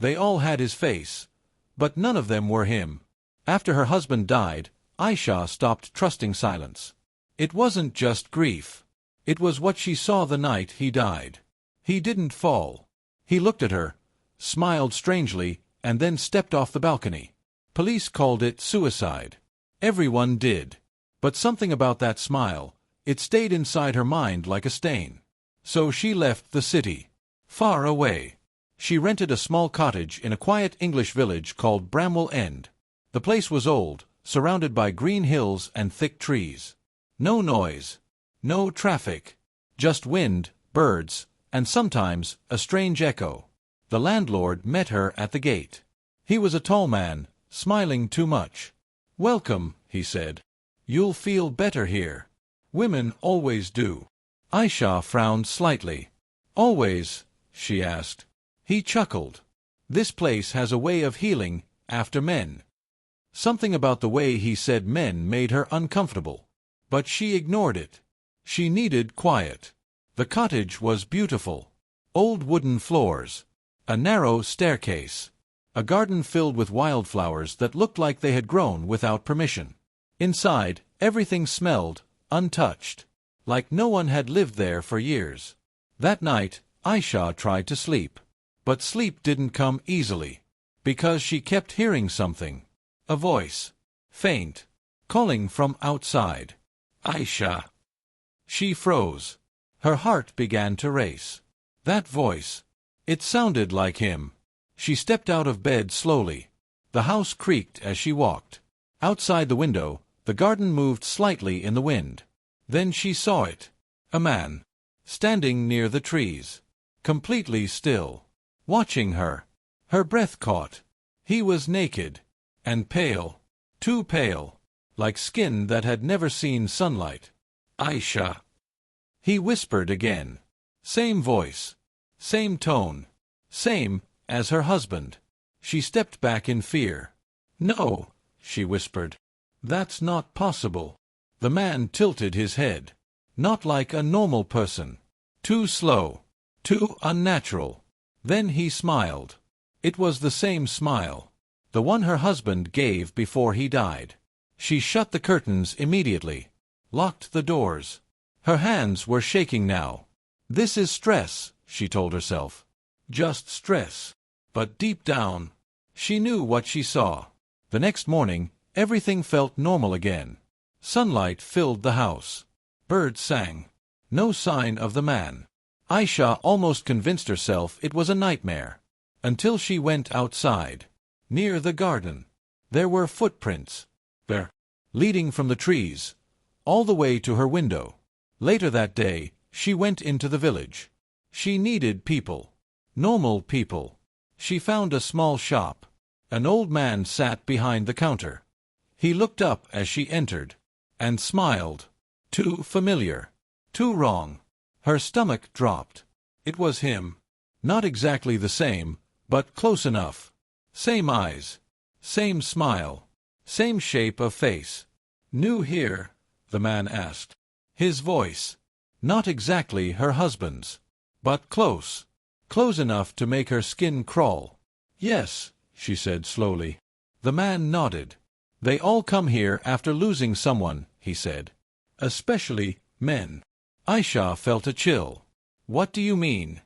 They all had his face, but none of them were him. After her husband died, Ayesha stopped trusting silence. It wasn't just grief. It was what she saw the night he died. He didn't fall. He looked at her, smiled strangely, and then stepped off the balcony. Police called it suicide. Everyone did. But something about that smile, it stayed inside her mind like a stain. So she left the city. Far away. She rented a small cottage in a quiet English village called Bramwell End. The place was old, surrounded by green hills and thick trees. No noise. No traffic. Just wind, birds, and sometimes a strange echo. The landlord met her at the gate. He was a tall man, smiling too much. "Welcome," he said. "You'll feel better here. Women always do." Ayesha frowned slightly. "Always?" she asked. He chuckled. "This place has a way of healing after men." Something about the way he said men made her uncomfortable. But she ignored it. She needed quiet. The cottage was beautiful. Old wooden floors. A narrow staircase. A garden filled with wildflowers that looked like they had grown without permission. Inside, everything smelled untouched, like no one had lived there for years. That night, Ayesha tried to sleep. But sleep didn't come easily. Because she kept hearing something. A voice. Faint. Calling from outside. "Ayesha." She froze. Her heart began to race. That voice. It sounded like him. She stepped out of bed slowly. The house creaked as she walked. Outside the window, the garden moved slightly in the wind. Then she saw it. A man. Standing near the trees. Completely still. Watching her. Her breath caught. He was naked. And pale. Too pale. Like skin that had never seen sunlight. "Ayesha." He whispered again. Same voice. Same tone. Same as her husband. She stepped back in fear. "No," she whispered. "That's not possible." The man tilted his head. Not like a normal person. Too slow. Too unnatural. Then he smiled. It was the same smile. The one her husband gave before he died. She shut the curtains immediately. Locked the doors. Her hands were shaking now. "This is stress," she told herself. Just stress. But deep down, she knew what she saw. The next morning, everything felt normal again. Sunlight filled the house. Birds sang. No sign of the man. Ayesha almost convinced herself it was a nightmare. Until she went outside. Near the garden. There were footprints. There. Leading from the trees. All the way to her window. Later that day, she went into the village. She needed people. Normal people. She found a small shop. An old man sat behind the counter. He looked up as she entered. And smiled. Too familiar. Too wrong. Her stomach dropped. It was him. Not exactly the same, but close enough. Same eyes. Same smile. Same shape of face. "New here?" the man asked. His voice. Not exactly her husband's. But close. Close enough to make her skin crawl. "Yes," she said slowly. The man nodded. "They all come here after losing someone," he said. "Especially men." Ayesha felt a chill. "What do you mean?"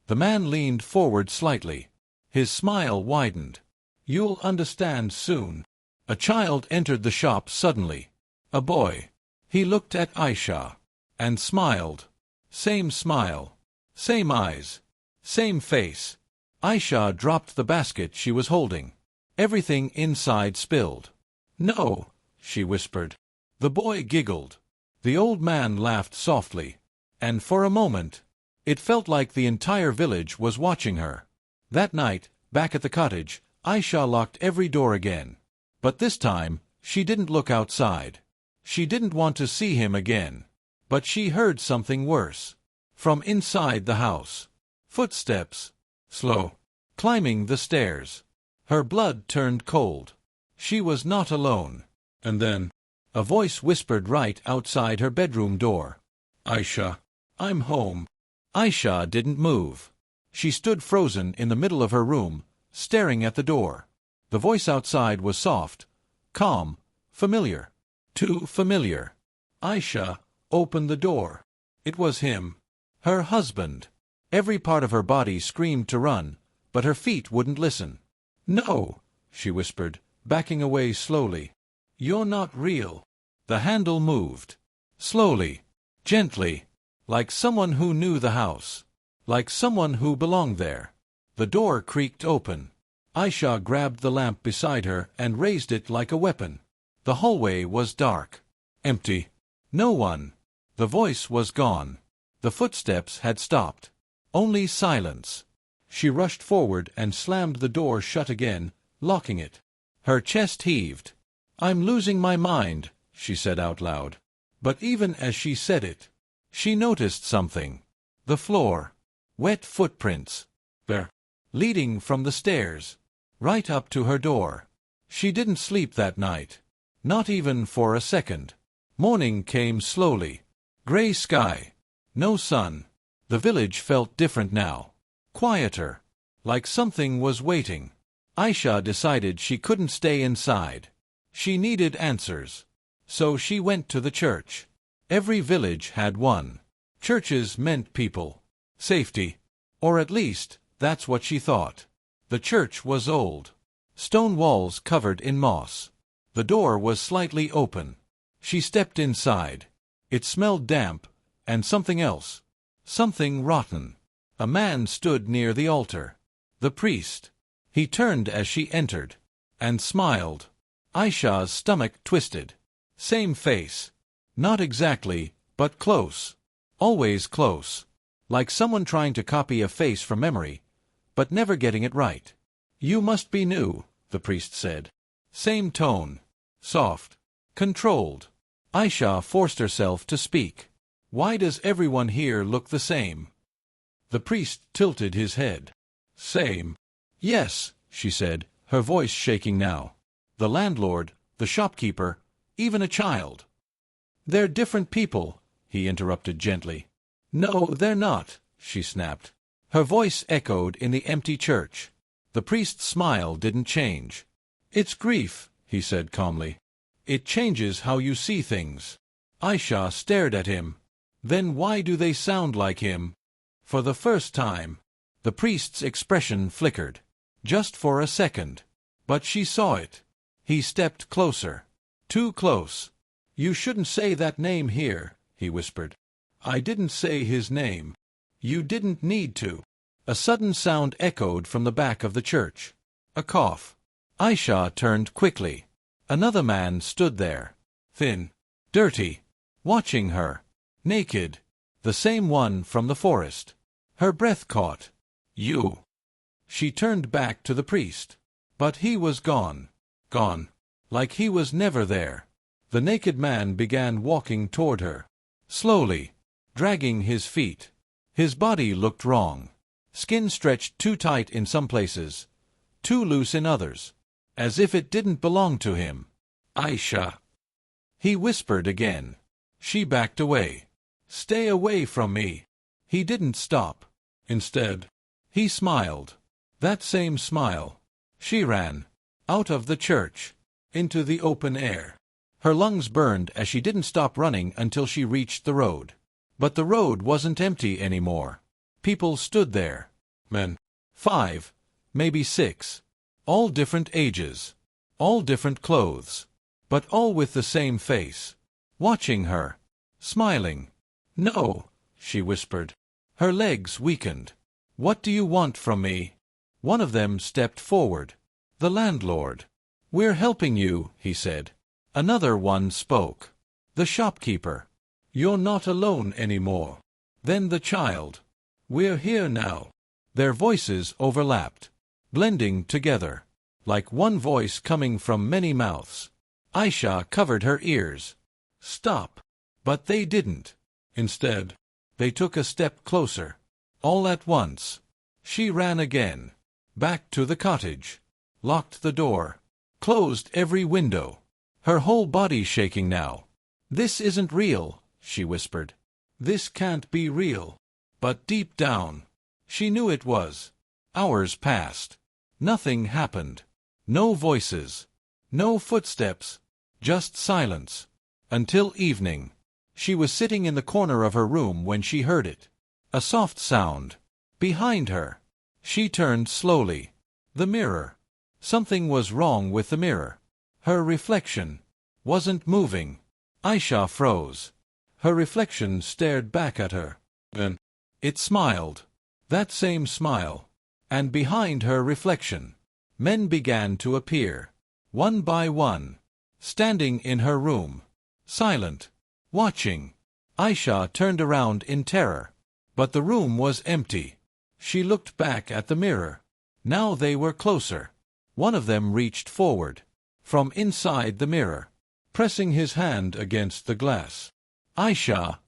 The man leaned forward slightly. His smile widened. "You'll understand soon." A child entered the shop suddenly. A boy. He looked at Ayesha. And smiled. Same smile. Same eyes. Same face. Ayesha dropped the basket she was holding. Everything inside spilled. "No," she whispered. The boy giggled. The old man laughed softly. And for a moment, it felt like the entire village was watching her. That night, back at the cottage, Ayesha locked every door again. But this time, she didn't look outside. She didn't want to see him again. But she heard something worse. From inside the house. Footsteps. Slow. Climbing the stairs. Her blood turned cold. She was not alone. And then, a voice whispered right outside her bedroom door. "Ayesha, I'm home." Ayesha didn't move. She stood frozen in the middle of her room, staring at the door. The voice outside was soft, calm, familiar. Too familiar. Ayesha opened the door. It was him. Her husband. Every part of her body screamed to run, but her feet wouldn't listen. "No," she whispered, backing away slowly. "You're not real." The handle moved. Slowly. Gently. Like someone who knew the house. Like someone who belonged there. The door creaked open. Ayesha grabbed the lamp beside her and raised it like a weapon. The hallway was dark. Empty. No one. The voice was gone. The footsteps had stopped. Only silence. She rushed forward and slammed the door shut again, locking it. Her chest heaved. "I'm losing my mind," she said out loud. But even as she said it, she noticed something. The floor. Wet footprints. There. Leading from the stairs. Right up to her door. She didn't sleep that night. Not even for a second. Morning came slowly. Gray sky. No sun. The village felt different now. Quieter. Like something was waiting. Ayesha decided she couldn't stay inside. She needed answers. So she went to the church. Every village had one. Churches meant people. Safety. Or at least, that's what she thought. The church was old. Stone walls covered in moss. The door was slightly open. She stepped inside. It smelled damp, and something else. Something rotten. A man stood near the altar. The priest. He turned as she entered. And smiled. Ayesha's stomach twisted. Same face. Not exactly, but close. Always close. Like someone trying to copy a face from memory, but never getting it right. "You must be new," the priest said. Same tone. Soft. Controlled. Ayesha forced herself to speak. "Why does everyone here look the same?" The priest tilted his head. "Same." "Yes," she said, her voice shaking now. "The landlord, the shopkeeper, even a child." "They're different people," he interrupted gently. "No, they're not," she snapped. Her voice echoed in the empty church. The priest's smile didn't change. "It's grief," he said calmly. "It changes how you see things." Ayesha stared at him. "Then why do they sound like him?" For the first time, the priest's expression flickered. Just for a second. But she saw it. He stepped closer. Too close. "You shouldn't say that name here," he whispered. "I didn't say his name." "You didn't need to." A sudden sound echoed from the back of the church. A cough. Ayesha turned quickly. Another man stood there. Thin. Dirty. Watching her. Naked. The same one from the forest. Her breath caught. "You." She turned back to the priest. But he was gone. Gone. Like he was never there. The naked man began walking toward her. Slowly. Dragging his feet. His body looked wrong. Skin stretched too tight in some places. Too loose in others. As if it didn't belong to him. "Ayesha." He whispered again. She backed away. "Stay away from me." He didn't stop. Instead, he smiled. That same smile. She ran. Out of the church. Into the open air. Her lungs burned as she didn't stop running until she reached the road. But the road wasn't empty anymore. People stood there. Men. 5, maybe 6. All different ages. All different clothes. But all with the same face. Watching her. Smiling. "No," she whispered. Her legs weakened. "What do you want from me?" One of them stepped forward. The landlord. "We're helping you," he said. Another one spoke. The shopkeeper. "You're not alone anymore." Then the child. "We're here now." Their voices overlapped. Blending together. Like one voice coming from many mouths. Ayesha covered her ears. "Stop." But they didn't. Instead, they took a step closer. All at once. She ran again. Back to the cottage. Locked the door. Closed every window. Her whole body shaking now. "This isn't real," she whispered. "This can't be real." But deep down, she knew it was. Hours passed. Nothing happened. No voices. No footsteps. Just silence. Until evening. She was sitting in the corner of her room when she heard it. A soft sound. Behind her. She turned slowly. The mirror. Something was wrong with the mirror. Her reflection wasn't moving. Ayesha froze. Her reflection stared back at her. Then it smiled. That same smile. And behind her reflection, men began to appear. One by one. Standing in her room. Silent. Watching. Ayesha turned around in terror. But the room was empty. She looked back at the mirror. Now they were closer. One of them reached forward. From inside the mirror. Pressing his hand against the glass. Ayesha.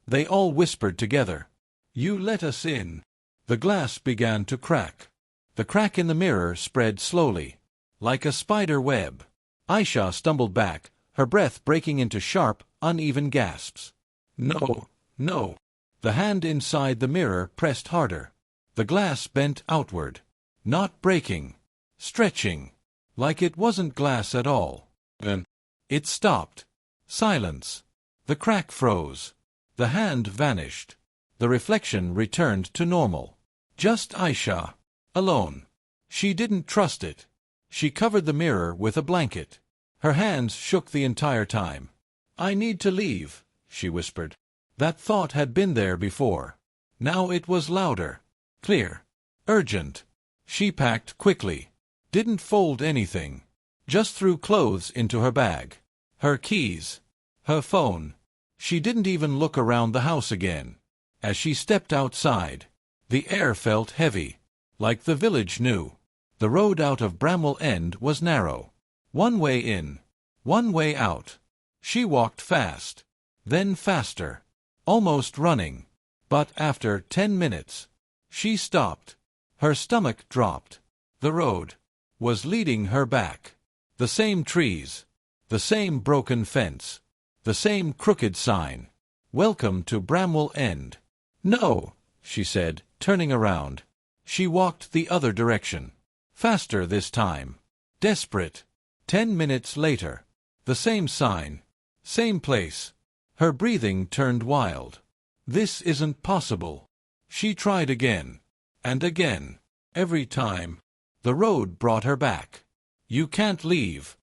They all whispered together. You let us in. The glass began to crack. The crack in the mirror spread slowly. Like a spider web. Ayesha stumbled back, her breath breaking into sharp, uneven gasps. No, no. The hand inside the mirror pressed harder. The glass bent outward. Not breaking. Stretching. Like it wasn't glass at all. Then it stopped. Silence. The crack froze. The hand vanished. The reflection returned to normal. Just Ayesha. Alone. She didn't trust it. She covered the mirror with a blanket. Her hands shook the entire time. I need to leave, she whispered. That thought had been there before. Now it was louder. Clear. Urgent. She packed quickly. Didn't fold anything. Just threw clothes into her bag. Her keys. Her phone. She didn't even look around the house again. As she stepped outside, the air felt heavy. Like the village knew. The road out of Bramwell End was narrow. One way in. One way out. She walked fast. Then faster. Almost running. But after 10 minutes, she stopped. Her stomach dropped. The road was leading her back. The same trees. The same broken fence. The same crooked sign. Welcome to Bramwell End. No, she said, turning around. She walked the other direction. Faster this time. Desperate. 10 minutes later. The same sign. Same place. Her breathing turned wild. This isn't possible. She tried again. And again. Every time. The road brought her back. You can't leave.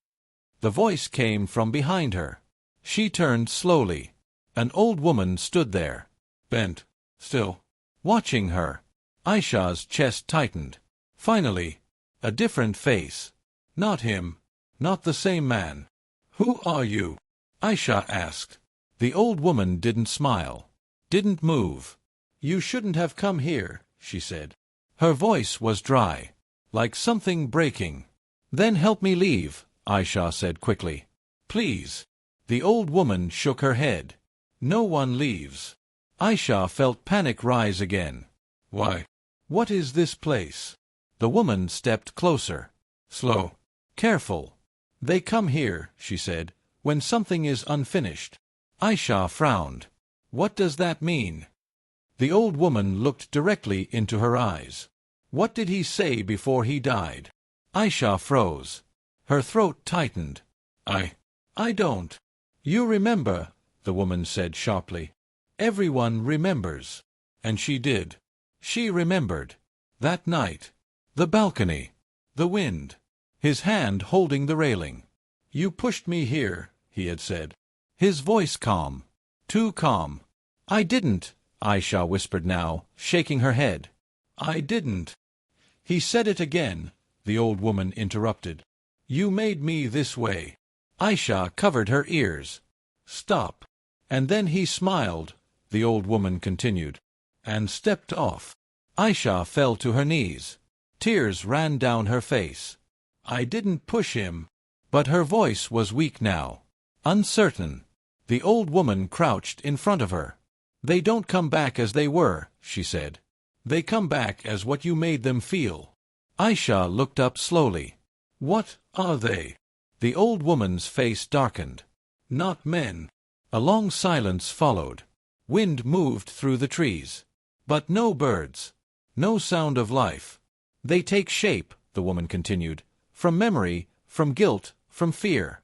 The voice came from behind her. She turned slowly. An old woman stood there. Bent. Still. Watching her. Ayesha's chest tightened. Finally. A different face. Not him. Not the same man. Who are you? Ayesha asked. The old woman didn't smile. Didn't move. You shouldn't have come here, she said. Her voice was dry. Like something breaking. Then help me leave, Ayesha said quickly. Please. The old woman shook her head. No one leaves. Ayesha felt panic rise again. Why? What is this place? The woman stepped closer. Slow. Careful. They come here, she said, when something is unfinished. Ayesha frowned. What does that mean? The old woman looked directly into her eyes. What did he say before he died? Ayesha froze. Her throat tightened. I don't. You remember, the woman said sharply. Everyone remembers. And she did. She remembered. That night. The balcony. The wind. His hand holding the railing. You pushed me here, he had said. His voice calm. Too calm. I didn't, Ayesha whispered now, shaking her head. I didn't. He said it again, the old woman interrupted. You made me this way. Ayesha covered her ears. Stop. And then he smiled, the old woman continued, and stepped off. Ayesha fell to her knees. Tears ran down her face. I didn't push him. But her voice was weak now. Uncertain. The old woman crouched in front of her. They don't come back as they were, she said. They come back as what you made them feel. Ayesha looked up slowly. What are they? The old woman's face darkened. Not men. A long silence followed. Wind moved through the trees. But no birds. No sound of life. They take shape, the woman continued. From memory, from guilt, from fear.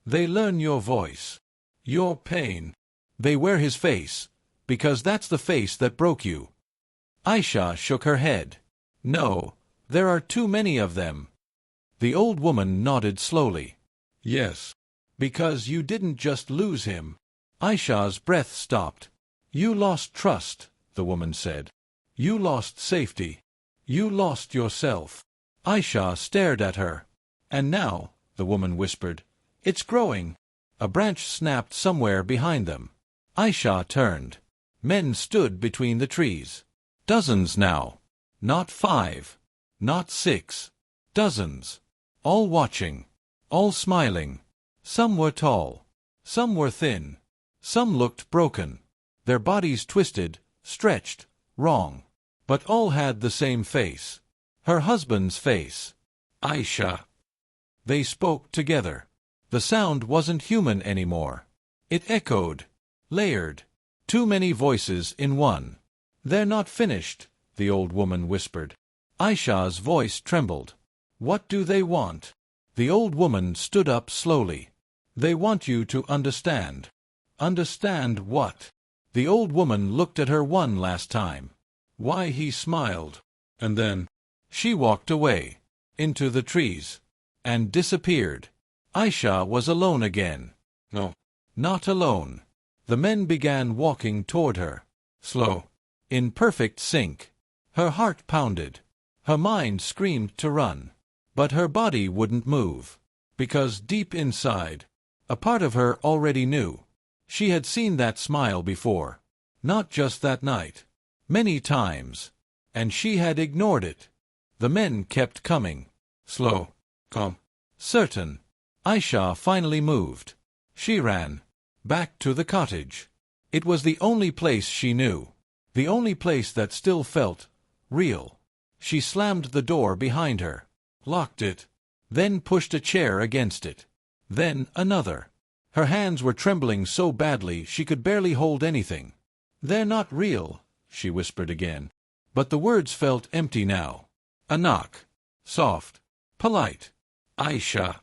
They learn your voice, your pain. They wear his face, because that's the face that broke you. Ayesha shook her head. No, there are too many of them. The old woman nodded slowly. Yes. Because you didn't just lose him. Ayesha's breath stopped. You lost trust, the woman said. You lost safety. You lost yourself. Ayesha stared at her. And now, the woman whispered, it's growing. A branch snapped somewhere behind them. Ayesha turned. Men stood between the trees. Dozens now. Not 5. Not 6. Dozens. All watching. All smiling. Some were tall. Some were thin. Some looked broken. Their bodies twisted, stretched, wrong. But all had the same face. Her husband's face. Ayesha. They spoke together. The sound wasn't human anymore. It echoed. Layered. Too many voices in one. They're not finished, the old woman whispered. Ayesha's voice trembled. What do they want? The old woman stood up slowly. They want you to understand. Understand what? The old woman looked at her one last time. Why, he smiled. And then she walked away. Into the trees. And disappeared. Ayesha was alone again. No. Not alone. The men began walking toward her. Slow. In perfect sync. Her heart pounded. Her mind screamed to run. But her body wouldn't move. Because deep inside, a part of her already knew. She had seen that smile before. Not just that night. Many times. And she had ignored it. The men kept coming. Slow. Calm. Certain. Ayesha finally moved. She ran. Back to the cottage. It was the only place she knew. The only place that still felt real. She slammed the door behind her. Locked it. Then pushed a chair against it. Then another. Her hands were trembling so badly she could barely hold anything. They're not real, she whispered again. But the words felt empty now. A knock. Soft. Polite. Ayesha.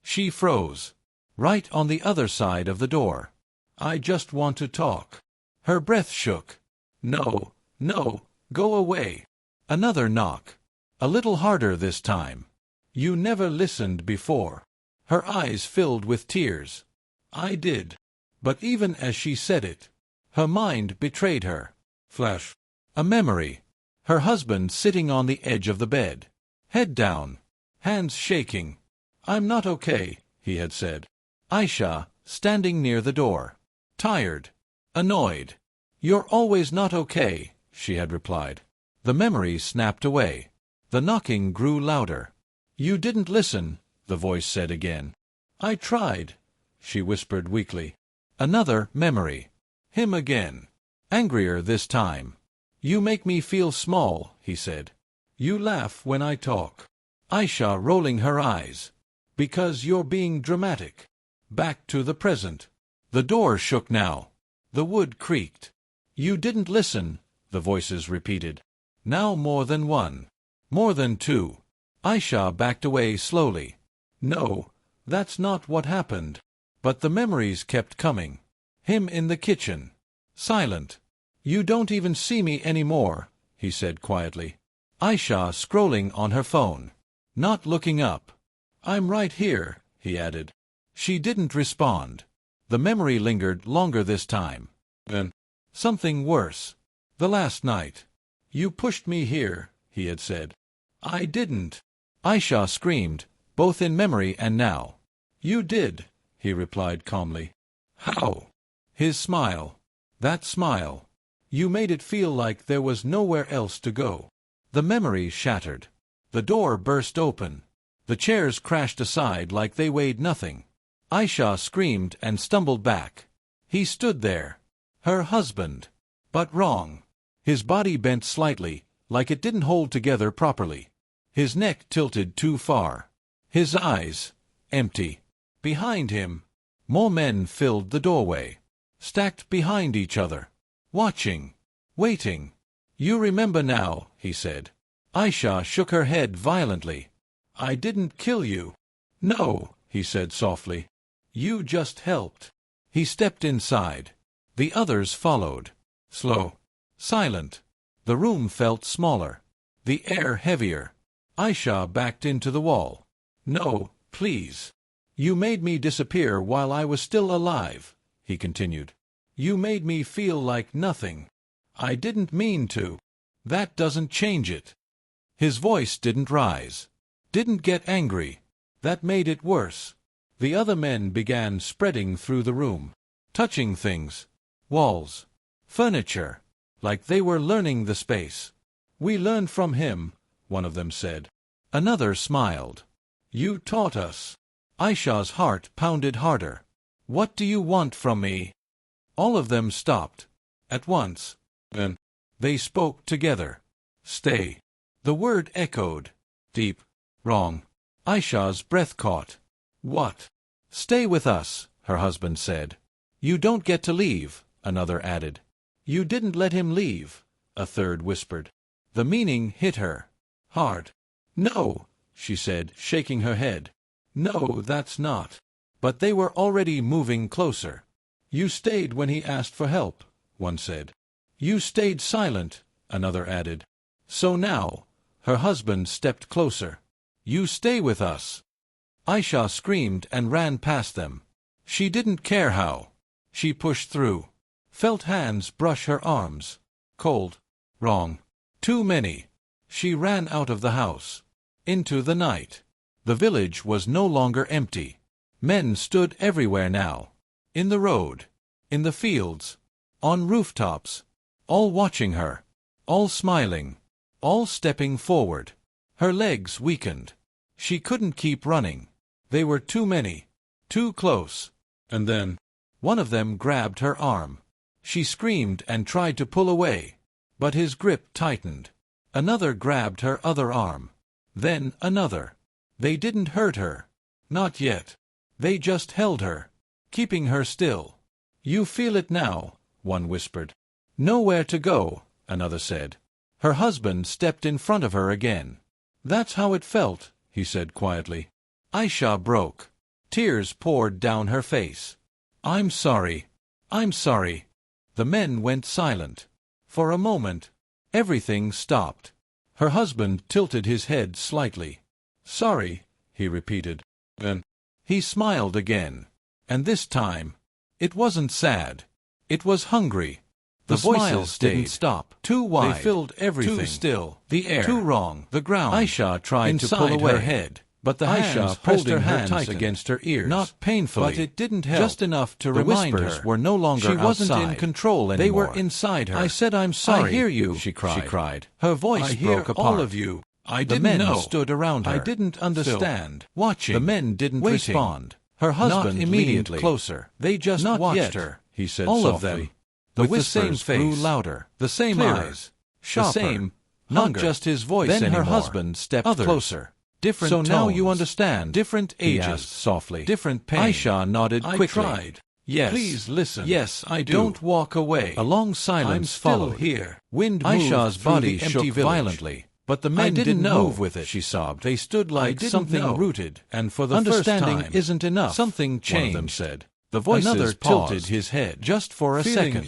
She froze. Right on the other side of the door. I just want to talk. Her breath shook. No, no, go away. Another knock. A little harder this time. You never listened before. Her eyes filled with tears. I did. But even as she said it, her mind betrayed her. Flash. A memory. Her husband sitting on the edge of the bed. Head down. Hands shaking. I'm not okay, he had said. Ayesha, standing near the door. Tired. Annoyed. You're always not okay, she had replied. The memory snapped away. The knocking grew louder. You didn't listen, the voice said again. I tried, she whispered weakly. Another memory. Him again. Angrier this time. You make me feel small, he said. You laugh when I talk. Ayesha rolling her eyes. Because you're being dramatic. Back to the present. The door shook now. The wood creaked. You didn't listen, the voices repeated. Now more than one. More than two. Ayesha backed away slowly. No, that's not what happened. But the memories kept coming. Him in the kitchen. Silent. You don't even see me anymore, he said quietly. Ayesha scrolling on her phone. Not looking up. I'm right here, he added. She didn't respond. The memory lingered longer this time. Then, something worse. The last night. You pushed me here, he had said. I didn't. Ayesha screamed, both in memory and now. You did, he replied calmly. How? His smile. That smile. You made it feel like there was nowhere else to go. The memory shattered. The door burst open. The chairs crashed aside like they weighed nothing. Ayesha screamed and stumbled back. He stood there. Her husband. But wrong. His body bent slightly, like it didn't hold together properly. His neck tilted too far. His eyes empty. Behind him, more men filled the doorway. Stacked behind each other. Watching. Waiting. You remember now, he said. Ayesha shook her head violently. I didn't kill you. No, he said softly. You just helped. He stepped inside. The others followed. Slow. Silent. The room felt smaller. The air heavier. Ayesha backed into the wall. No, please. You made me disappear while I was still alive, he continued. You made me feel like nothing. I didn't mean to. That doesn't change it. His voice didn't rise. Didn't get angry. That made it worse. The other men began spreading through the room, touching things, walls, furniture, like they were learning the space. We learned from him, one of them said. Another smiled. You taught us. Ayesha's heart pounded harder. What do you want from me? All of them stopped. At once. Then they spoke together. Stay. The word echoed. Deep. Wrong. Ayesha's breath caught. What? Stay with us, her husband said. You don't get to leave, another added. You didn't let him leave, a third whispered. The meaning hit her. Hard. No, she said, shaking her head. No, that's not. But they were already moving closer. You stayed when he asked for help, one said. You stayed silent, another added. So now, her husband stepped closer. You stay with us. Ayesha screamed and ran past them. She didn't care how. She pushed through. Felt hands brush her arms. Cold. Wrong. Too many. She ran out of the house. Into the night. The village was no longer empty. Men stood everywhere now. In the road. In the fields. On rooftops. All watching her. All smiling. All stepping forward. Her legs weakened. She couldn't keep running. They were too many. Too close. And then, one of them grabbed her arm. She screamed and tried to pull away. But his grip tightened. Another grabbed her other arm. Then another. They didn't hurt her. Not yet. They just held her, keeping her still. You feel it now, one whispered. Nowhere to go, another said. Her husband stepped in front of her again. That's how it felt, he said quietly. Ayesha broke. Tears poured down her face. I'm sorry. I'm sorry. The men went silent. For a moment, everything stopped. Her husband tilted his head slightly. Sorry, he repeated. Then he smiled again. And this time, it wasn't sad. It was hungry. The voices didn't stop. Too wide. They filled everything. Too still. The air. Too wrong. The ground. Ayesha tried to pull away her head. But the Ayesha pressed her hands against her ears. Not painfully. But it didn't help. Just enough to remind her. The whispers were no longer outside. She wasn't in control anymore. They were inside her. I said I'm sorry. I hear you, she cried. Her voice broke apart. All of you. I didn't know. The men stood around her. I didn't understand. Watching. The men didn't respond. Her husband leaned closer. They just watched her, he said softly. All of them. The whispers grew louder. The same eyes. Sharper. The same. Not just his voice anymore. Then her husband stepped closer. Different tones. So now you understand. Different ages. He asked softly. Different pain. Ayesha nodded quickly. I tried. Yes. Please listen. Yes, I do. Don't walk away. A long silence followed. I'm still here. Wind moved. Ayesha's body shook violently. But the men didn't move with it, she sobbed. They stood like something rooted. And for the first time, understanding isn't enough. Something changed, one of them said. The voices Another tilted his head. Just for a second.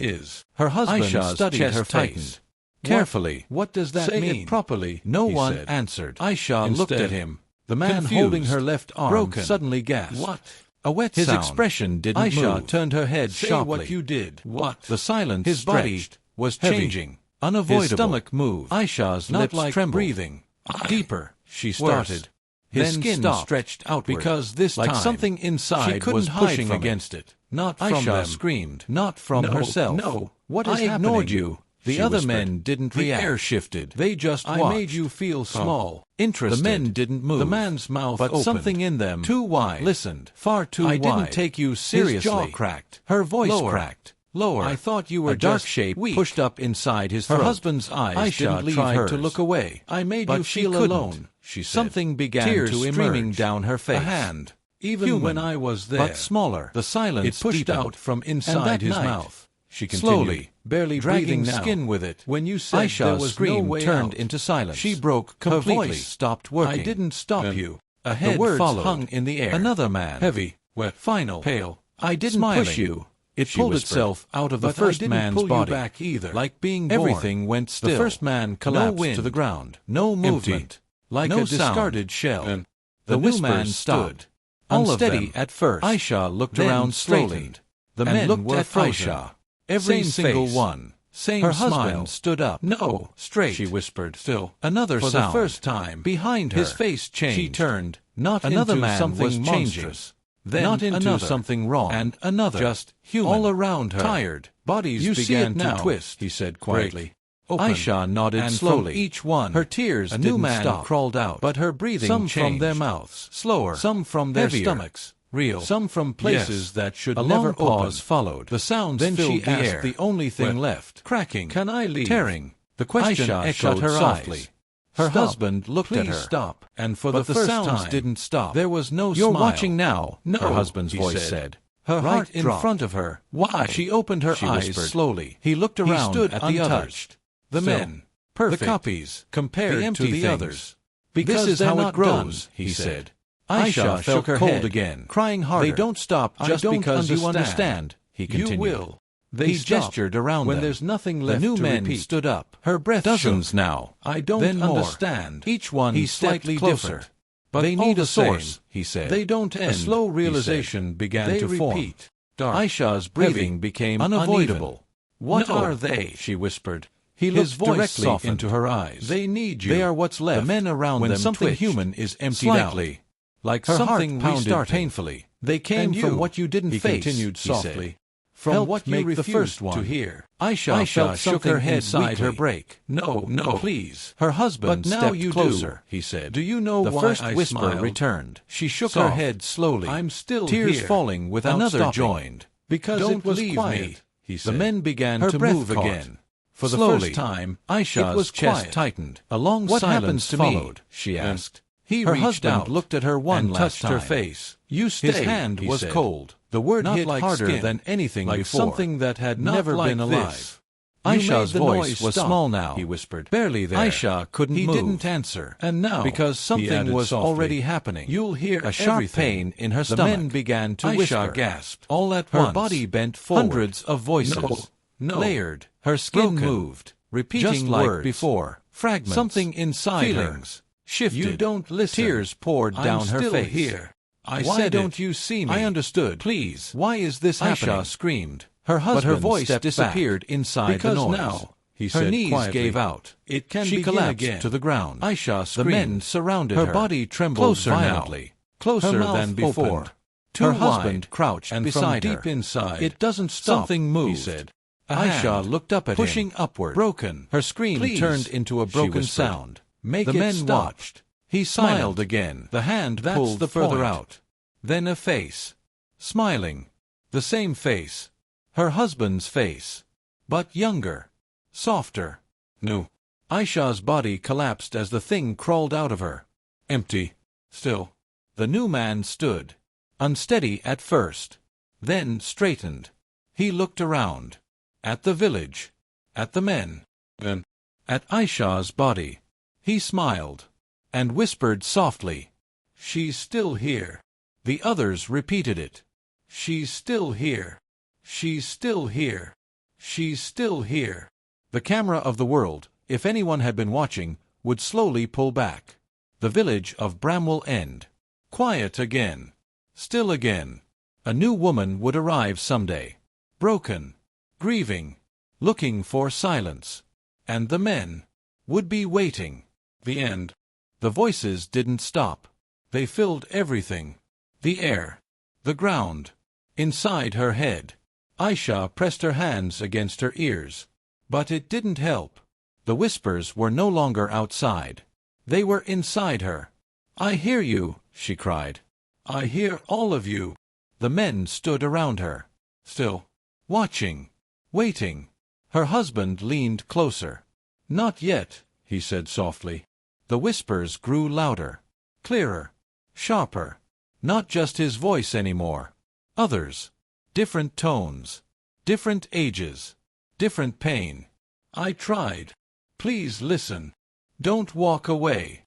Her husband studied chest her face. Carefully. What does that mean? Say it properly. No one answered. Ayesha looked at him. The man confused, holding her left arm suddenly gasped. What? A wet sound. His expression didn't move. Ayesha turned her head sharply. What you did. What? The silence His body was changing. Unavoidable. His stomach moved. Ayesha's lips trembled. Breathing. Deeper, she started. His skin stretched outward. Because this time, like something inside was pushing against it. Not from Ayesha screamed. Not from herself. No. What is happening? I ignored you. The other men didn't react. The air shifted. They just watched. I made you feel small. Interested. The men didn't move. The man's mouth opened. But something in them, too wide, listened. Far too wide. I didn't take you seriously. His jaw cracked. Her voice cracked. Lower. I thought you were a dark shape pushed up inside his throat. Her husband's eyes Ayesha tried to look away. I made you feel alone, she said. Something began to emerge. Streaming down her face. A hand. Even when I was there. But smaller. The silence pushed out from inside his mouth. she continued, slowly, barely dragging breathing skin now. with it. When you said there was scream no way turned out, into silence. she broke completely. Her voice stopped working. I didn't stop you. A head the words followed. hung in the air. Another man. Heavy, wet, Final. pale. I didn't Smiling. push you. It She pulled whispered. itself out of the But first I didn't man's pull you body. back either. Like being born. Everything went still. The first man collapsed wind. to the ground. No movement. Empty. Like No a discarded sound. shell. And the the new man whispers stood. stood. All of Unsteady them. at first. Ayesha looked Then around straightened. slowly. The and men looked were at frozen. Ayesha. Every Same single face. one. Same Her smile. husband stood up. No, Straight. she whispered. Still. Another For sound. the first time. Behind her. His face changed. She turned. Not Another into man something was changing. monstrous. Then Not into another. something wrong. And another. Just human. All around her. Tired. Bodies You see began it to now, twist, he said quietly. Open. Ayesha nodded And slowly. from each one, her tears a didn't new man stop. crawled out. But her breathing Some changed. from their mouths. Slower. Some from their heavier. stomachs. Real. Some from places Yes. that should A never long pause open. followed. The sounds Then filled she the asked air. the only thing Wet. left. Cracking. Can I leave? Tearing. The question Ayesha echoed shut her softly. eyes. Her Stop. husband looked at Please her. stop. And for But the the first sounds time, didn't stop. There was no You're smile. watching now, No, her husband's he voice said. Her Right heart in dropped. front of her. Why? She opened her She eyes whispered. slowly. He looked around stood at the untouched. others. The Still. men. Perfect. The copies. Compared the empty to the things. others. Because This is they're how it not grows, done, he said. Ayesha Ayesha felt shook her cold head, again, crying harder. They don't stop I just don't because you understand. understand, he continued. You will. They He stop gestured around when them. there's nothing The left new to men repeat. stood up. Her breath Dozens shook. now. I don't Then more. understand. Each one He stepped slightly closer. different. But they all need the a source, same, he said. They don't end. A slow he realization said. began They to form. repeat. Dark. Aisha's breathing became unavoidable. What No, are they? She whispered. He His looked voice directly softened. into her eyes. They need you. They are what's left. The men around when them something twitched. human is emptied Slightly. out. Like Her something heart pounded restarting. painfully. They came And from you, what you didn't he face, continued he said. softly. From Helped what you make the refused first one to hear. Ayesha felt shook something her head inside inside her weakly. break. No, no. Please. Her husband But now stepped you closer, do, he said. Do you know the why first I whisper smiled? returned. She shook her Soft. head slowly. I'm still Tears here. falling without Another stopping. joined. Because Don't it was leave quiet, me, he said. The men began Her to breath move caught. again. For the Slowly. first time, It Aisha's was chest quiet. tightened. A long What silence happens to followed, me? she And asked. He Her reached husband out looked at her one and last touched her time. face. You stay, His hand he was said. cold. The word Not hit like harder skin, than anything like before. something that had Not never like been this. alive. You Aisha's made the voice noise was stop, small now, he whispered. barely there. Aisha couldn't He move. didn't answer. And now, he because something added was softly, already happening. You'll hear A sharp everything. pain in her The stomach. men began to Ayesha whisper. gasped. All at Her once. body bent forward. Hundreds of voices. No. Layered. Her skin Broken. moved, repeating Just like words. before. Fragments. Something inside Feelings. her shifted. You don't listen. Tears poured I'm down her still face. here. I Why said don't it. you see me? I understood. Please. Why is this happening? Aisha screamed. Her But husband her voice stepped disappeared back. inside Because the noise. now, he her said knees quietly, gave out. It can She begin collapsed again. to the ground. Aisha The screamed. men surrounded her. Her body trembled Closer violently. now. Closer Her mouth than before. opened. Her Too husband wide. crouched And beside from her. deep inside, It doesn't stop, something moved, he said. A Aisha hand looked up at pushing him, upward. broken. Her scream Please, turned into a she broken whispered. sound. Make The it men stop. watched. He Silent. smiled again. The hand That's pulled the further point. out. Then a face. Smiling. The same face. Her husband's face. But younger. Softer. New. Aisha's body collapsed as the thing crawled out of her. Empty. Still. The new man stood. Unsteady at first. Then straightened. He looked around. At the village. At the men. Then at Aisha's body. He smiled. And whispered softly. She's still here. The others repeated it. She's still here. She's still here. She's still here. The camera of the world, if anyone had been watching, would slowly pull back. The village of Bramwell End. Quiet again. Still again. A new woman would arrive someday. Broken. Grieving. Looking for silence. And the men would be waiting. The end. The voices didn't stop. They filled everything. The air. The ground. Inside her head. Aisha pressed her hands against her ears. But it didn't help. The whispers were no longer outside. They were inside her. I hear you, she cried. I hear all of you. The men stood around her. Still. Watching. Waiting. Her husband leaned closer. Not yet, he said softly. The whispers grew louder. Clearer. Sharper. Not just his voice anymore. Others. Different tones. Different ages. Different pain. I tried. Please listen. Don't walk away.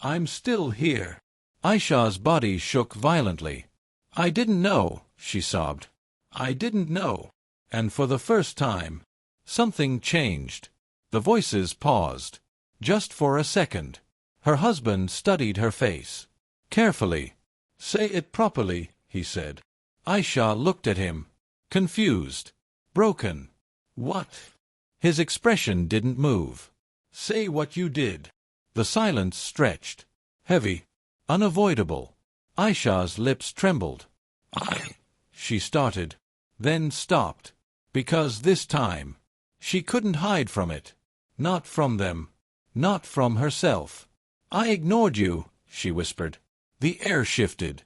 I'm still here. Ayesha's body shook violently. I didn't know, she sobbed. I didn't know. And for the first time, something changed. The voices paused. Just for a second. Her husband studied her face. Carefully. Say it properly, he said. Ayesha looked at him. Confused. Broken. What? His expression didn't move. Say what you did. The silence stretched. Heavy. Unavoidable. Ayesha's lips trembled. She started, then stopped. Because this time, she couldn't hide from it. Not from them. Not from herself. I ignored you, she whispered. The air shifted.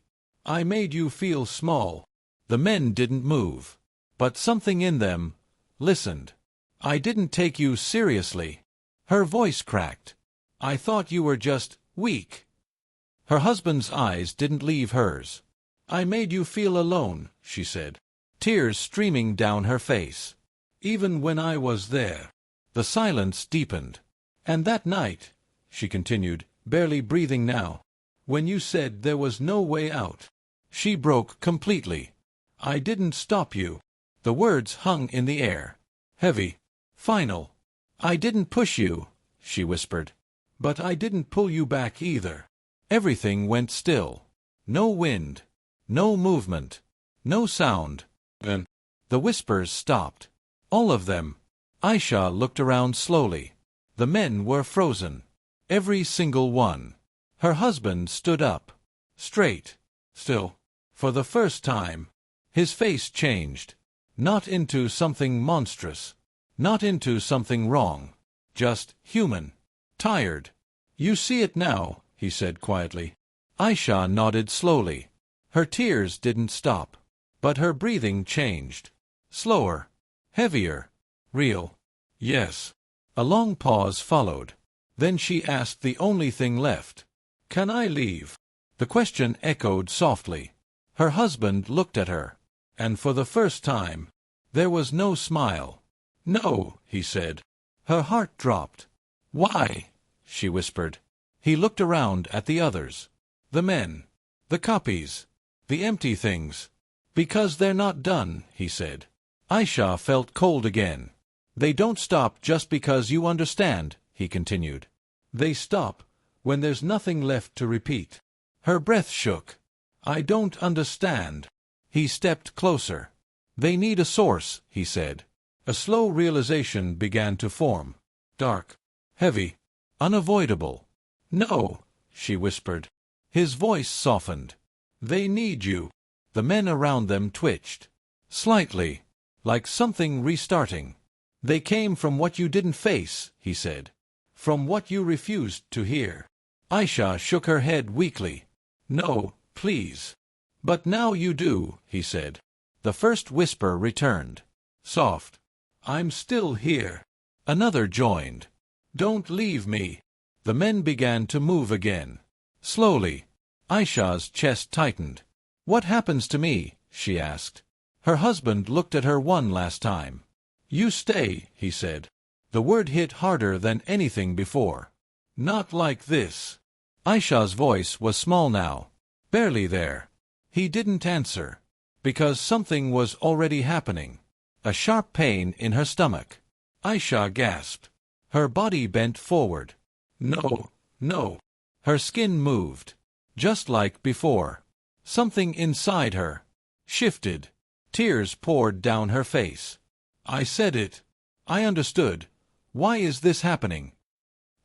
I made you feel small. The men didn't move. But something in them listened. I didn't take you seriously. Her voice cracked. I thought you were just weak. Her husband's eyes didn't leave hers. I made you feel alone, she said, tears streaming down her face. Even when I was there. The silence deepened. And that night, she continued, barely breathing now, when you said there was no way out. She broke completely. I didn't stop you. The words hung in the air. Heavy. Final. I didn't push you, she whispered. But I didn't pull you back either. Everything went still. No wind. No movement. No sound. Then the whispers stopped. All of them. Ayesha looked around slowly. The men were frozen. Every single one. Her husband stood up. Straight. Still. For the first time. His face changed. Not into something monstrous. Not into something wrong. Just human. Tired. You see it now, he said quietly. Ayesha nodded slowly. Her tears didn't stop. But her breathing changed. Slower. Heavier. Real. Yes. A long pause followed. Then she asked the only thing left. Can I leave? The question echoed softly. Her husband looked at her. And for the first time, there was no smile. No, he said. Her heart dropped. Why? She whispered. He looked around at the others. The men. The copies. The empty things. Because they're not done, he said. Ayesha felt cold again. They don't stop just because you understand, he continued. They stop when there's nothing left to repeat. Her breath shook. I don't understand. He stepped closer. They need a source, he said. A slow realization began to form. Dark. Heavy. Unavoidable. No, she whispered. His voice softened. They need you. The men around them twitched. Slightly. Like something restarting. They came from what you didn't face, he said. From what you refused to hear. Ayesha shook her head weakly. No, please. But now you do, he said. The first whisper returned. Soft. I'm still here. Another joined. Don't leave me. The men began to move again. Slowly. Ayesha's chest tightened. What happens to me? She asked. Her husband looked at her one last time. You stay, he said. The word hit harder than anything before. Not like this. Ayesha's voice was small now. Barely there. He didn't answer. Because something was already happening. A sharp pain in her stomach. Ayesha gasped. Her body bent forward. No, no. Her skin moved. Just like before. Something inside her shifted. Tears poured down her face. I said it. I understood. Why is this happening?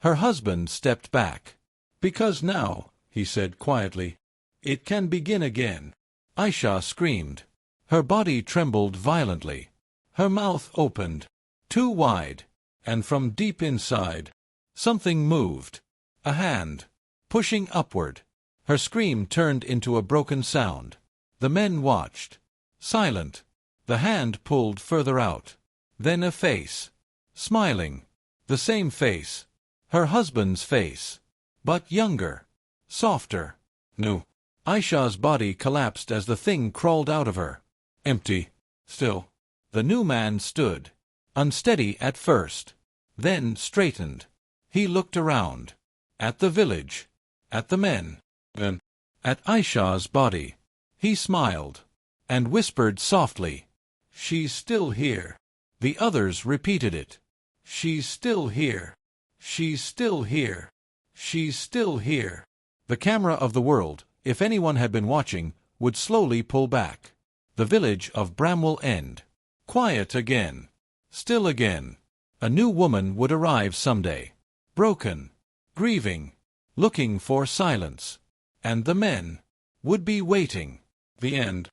Her husband stepped back. Because now, he said quietly, it can begin again. Ayesha screamed. Her body trembled violently. Her mouth opened. Too wide. And from deep inside, something moved. A hand. Pushing upward. Her scream turned into a broken sound. The men watched. Silent. The hand pulled further out. Then a face. Smiling. The same face. Her husband's face. But younger. Softer. New. Ayesha's body collapsed as the thing crawled out of her. Empty. Still. The new man stood, unsteady at first, then straightened. He looked around, at the village, at the men, then at Ayesha's body. He smiled, and whispered softly, "She's still here." The others repeated it. "She's still here. She's still here. She's still here." The camera of the world, if anyone had been watching, would slowly pull back. The village of Bramwell End. Quiet again. Still again. A new woman would arrive someday. Broken. Grieving. Looking for silence. And the men would be waiting. The end.